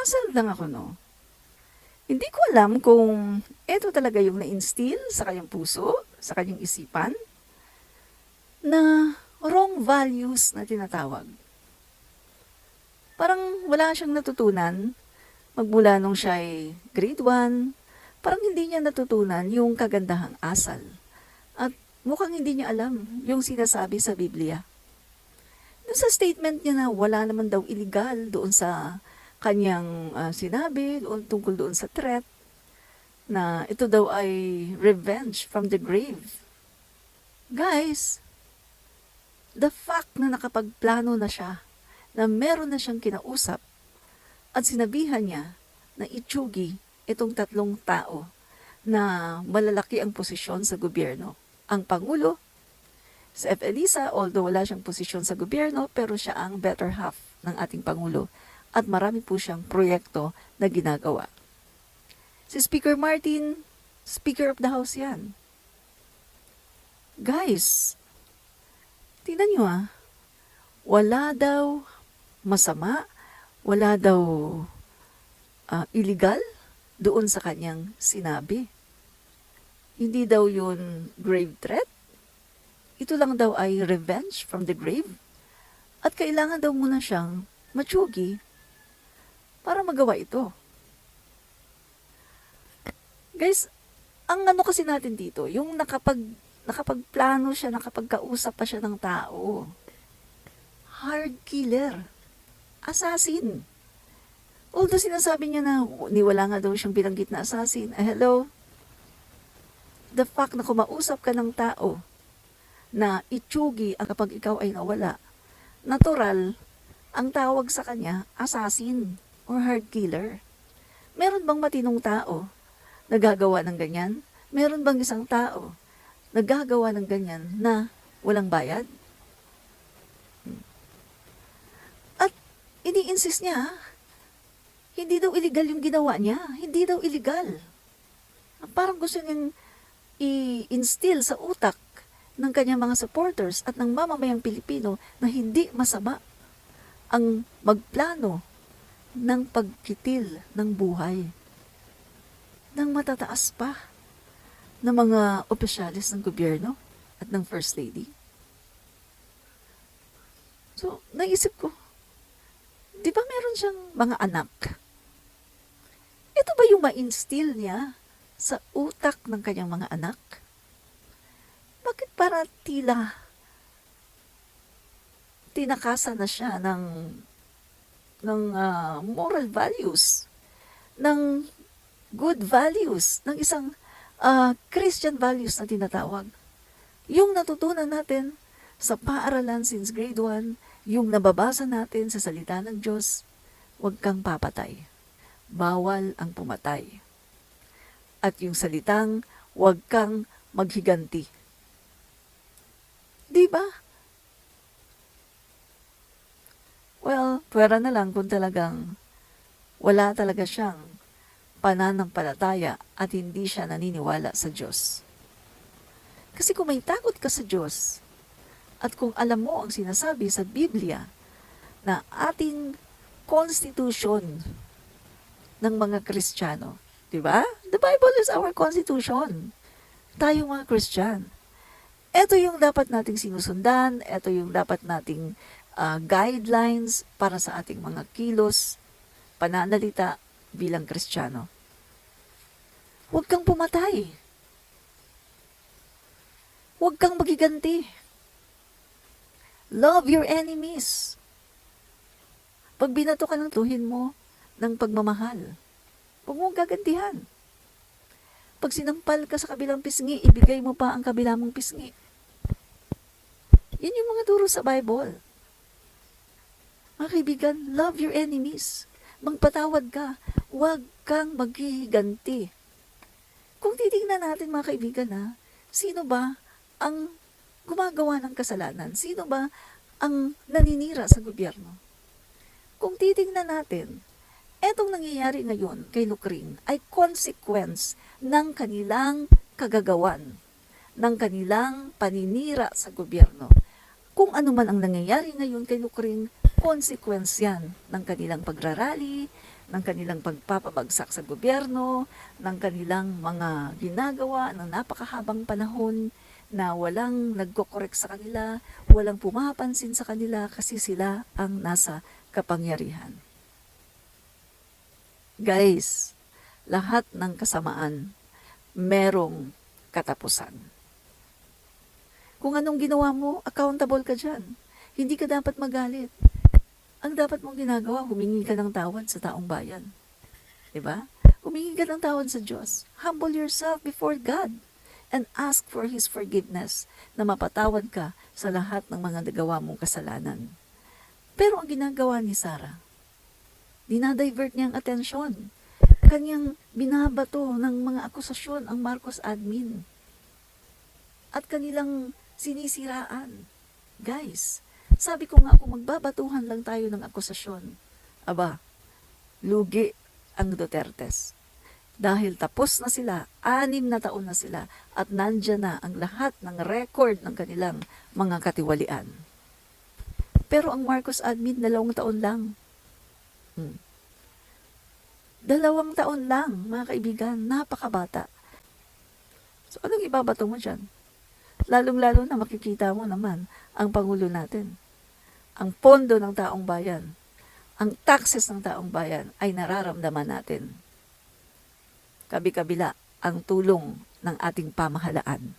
Napuzzled lang ako, no? Hindi ko alam kung eto talaga yung na-instill sa kanyang puso, sa kanyang isipan, na wrong values na tinatawag. Parang wala siyang natutunan magmula nung siya ay grade 1, parang hindi niya natutunan yung kagandahang asal. At mukhang hindi niya alam yung sinasabi sa Biblia. Doon sa statement niya na wala naman daw illegal doon sa kanyang sinabi, tungkol doon sa threat, na ito daw ay revenge from the grave. Guys, the fact na nakapagplano na siya, na meron na siyang kinausap, at sinabihan niya na itsugi itong tatlong tao na malalaki ang posisyon sa gobyerno. Ang Pangulo, si F. Elisa, although wala siyang posisyon sa gobyerno, pero siya ang better half ng ating Pangulo. At marami po siyang proyekto na ginagawa. Si Speaker Martin, Speaker of the House yan. Guys, tingnan nyo wala daw masama, wala daw illegal doon sa kanyang sinabi. Hindi daw yun grave threat. Ito lang daw ay revenge from the grave. At kailangan daw muna siyang matsugi para magawa ito. Guys, ang ano kasi natin dito, yung nakapagplano siya, nakapagkausap pa siya ng tao. Hard killer. Assassin. Although sinasabi niya na niwala nga daw siyang binanggit na assassin. Hello? The fact na kumausap ka ng tao na itsugi ang kapag ikaw ay nawala, natural, ang tawag sa kanya, assassin or hard killer. Meron bang matinong tao na gagawa ng ganyan? Meron bang isang tao na gagawa ng ganyan na walang bayad? Ini-insist niya, hindi daw illegal yung ginawa niya. Hindi daw illegal. Parang gusto niyang i-instill sa utak ng kanyang mga supporters at ng mamamayang Pilipino na hindi masama ang magplano ng pagkitil ng buhay ng matataas pa ng mga opisyalis ng gobyerno at ng First Lady. So, naisip ko, di ba meron siyang mga anak? Ito ba yung ma-instill niya sa utak ng kanyang mga anak? Bakit para tila tinakasan na siya ng moral values, ng good values, ng isang Christian values na tinatawag? Yung natutunan natin sa paaralan since grade 1, yung nababasa natin sa salita ng Diyos, huwag kang papatay. Bawal ang pumatay. At yung salitang, huwag kang maghiganti. Diba? Well, pwera na lang kung talagang wala talaga siyang pananampalataya at hindi siya naniniwala sa Diyos. Kasi kung may takot ka sa Diyos, at kung alam mo ang sinasabi sa Biblia na ating constitution ng mga Kristiyano, di ba? The Bible is our constitution. Tayo mga Christian. Ito yung dapat nating sinusundan, ito yung dapat nating guidelines para sa ating mga kilos, pananalita bilang Kristiyano. Huwag kang pumatay. Huwag kang magiganti. Love your enemies. Pag binato ka ng tuhin mo ng pagmamahal, huwag mong gagantihan. Pag sinampal ka sa kabilang pisngi, ibigay mo pa ang kabilang mong pisngi. Yan yung mga turo sa Bible. Mga kaibigan, love your enemies. Magpatawad ka. Huwag kang maghihiganti. Kung titingnan natin mga kaibigan sino ba ang gumagawa ng kasalanan? Sino ba ang naninira sa gobyerno? Kung titingnan natin, etong nangyayari ngayon kay Lucrin ay consequence ng kanilang kagagawan, ng kanilang paninira sa gobyerno. Kung ano man ang nangyayari ngayon kay Lucrin, consequence yan ng kanilang pagrarally, ng kanilang pagpapabagsak sa gobyerno, ng kanilang mga ginagawa ng napakahabang panahon na walang nagkokorek sa kanila, walang pumapansin sa kanila kasi sila ang nasa kapangyarihan. Guys, lahat ng kasamaan merong katapusan. Kung anong ginawa mo, accountable ka dyan. Hindi ka dapat magalit. Ang dapat mong ginagawa, humingi ka ng tawad sa taong bayan. Diba? Humingi ka ng tawad sa Diyos. Humble yourself before God and ask for His forgiveness na mapatawad ka sa lahat ng mga nagawa mong kasalanan. Pero ang ginagawa ni Sarah, dinadivert niya ang atensyon. Kanyang binabato ng mga akusasyon ang Marcos admin. At kanilang sinisiraan. Guys, sabi ko nga kung magbabatuhan lang tayo ng akusasyon, aba, lugi ang Dutertes. Dahil tapos na sila, 6 na taon na sila, at nandyan na ang lahat ng record ng kanilang mga katiwalian. Pero ang Marcos admin, 2 taon lang. 2 taon lang, mga kaibigan, napakabata. So, anong ibabato mo dyan? Lalong-lalo na makikita mo naman ang Pangulo natin. Ang pondo ng taong bayan, ang taxes ng taong bayan ay nararamdaman natin. Kabi-kabila ang tulong ng ating pamahalaan.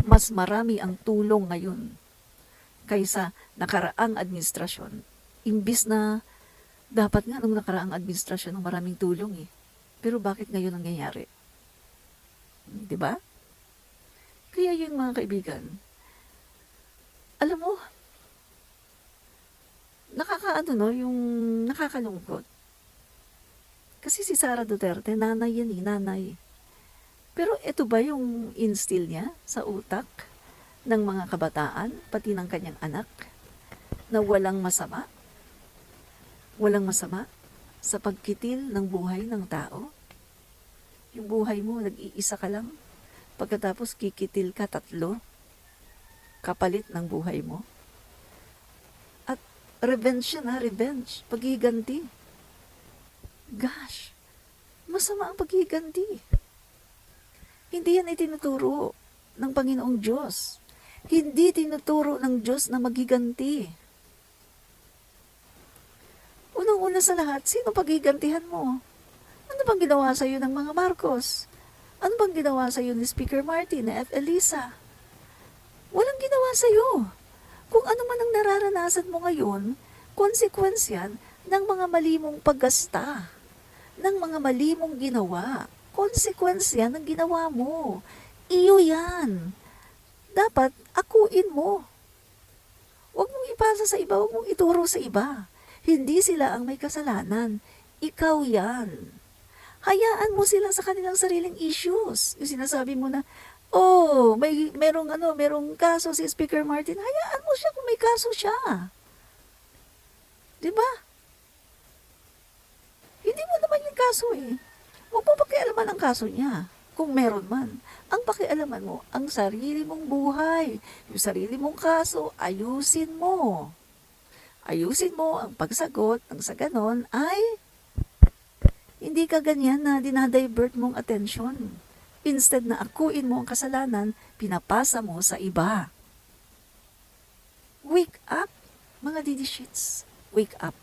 Mas marami ang tulong ngayon kaysa nakaraang administrasyon. Imbis na dapat nga nung nakaraang administrasyon ng maraming tulong eh. Pero bakit ngayon ang nangyayari? Diba? Kaya yun mga kaibigan, alam mo, yung nakakalungkot. Kasi si Sara Duterte, nanay yan eh, nanay. Pero ito ba yung instill niya sa utak ng mga kabataan, pati ng kanyang anak, na walang masama? Walang masama sa pagkitil ng buhay ng tao? Yung buhay mo, nag-iisa ka lang, pagkatapos kikitil ka 3, kapalit ng buhay mo. At revenge siya na, revenge, paghiganti. Gosh, masama ang paghiganti. Hindi yan itinuturo ng Panginoong Diyos. Hindi tinuturo ng Diyos na maghiganti. Unang-una sa lahat, sino paghigantihan mo? Ano bang ginawa sa iyo ng mga Marcos? Ano bang ginawa sa iyo ni Speaker Martin, na F. Elisa? Walang ginawa sa iyo. Kung ano man ang nararanasan mo ngayon, consequence yan ng mga mali mong paggasta, ng mga mali mong ginawa. Consequence yan ng ginawa mo. Iyo yan. Dapat akuin mo. Huwag mong ipasa sa iba, huwag mong ituro sa iba. Hindi sila ang may kasalanan. Ikaw yan. Hayaan mo sila sa kanilang sariling issues. Yung sinasabi mo na, merong kaso si Speaker Martin. Hayaan mo siya kung may kaso siya. Diba? Hindi mo naman yung kaso eh. Huwag mo pakialaman ang kaso niya. Kung meron man. Ang pakialaman mo, ang sarili mong buhay. Yung sarili mong kaso, ayusin mo. Ayusin mo ang pagsagot nang sa ganon ay hindi ka ganyan na dinadivert mong atensyon. Instead na akuin mo ang kasalanan, pinapasa mo sa iba. Wake up, mga didishits. Wake up.